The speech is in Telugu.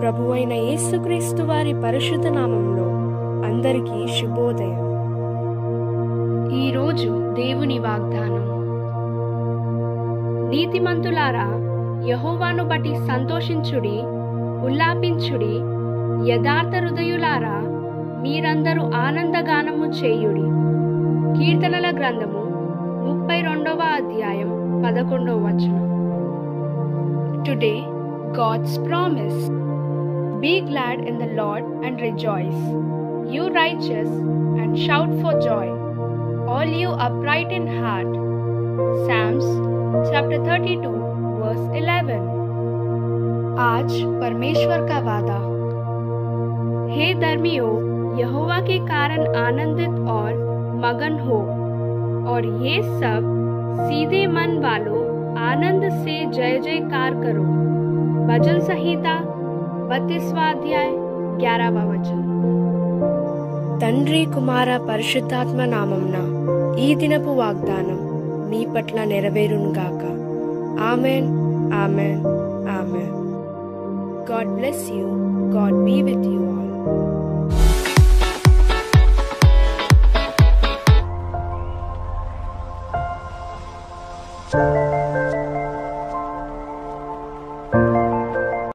ప్రభువైన యేసుక్రీస్తు వారి పరిశుద్ధ నామంలో అందరికీ శుభోదయం. ఈరోజు దేవుని వాగ్దానం. నీతిమంతులారా, యెహోవాను బట్టి సంతోషించుడి, ఉల్లాపించుడి. యథార్థ హృదయులారా, మీరందరూ ఆనందగానము చేయుడి. కీర్తనల గ్రంథము 32వ అధ్యాయం 11వ వచనం. Today, God's promise. Be glad in the Lord and rejoice, you righteous, and shout for joy, all you upright in heart. Psalms chapter 32 verse 11. आज परमेश्वर का वादा. हे धर्मियों, यहोवा के कारण आनंदित और मगन हो, और ये सब सीधे मन वालों आनंद से जय जयकार करो. भजन संहिता 32वां अध्याय 11वां वचन. తండ్రి కుమార పరిశుద్ధాత్మ నామంన ఈ దినపు వాగ్దానం మీ పట్ల నెరవేరునుగాక. Amen, amen, amen. God bless you. God be with you all.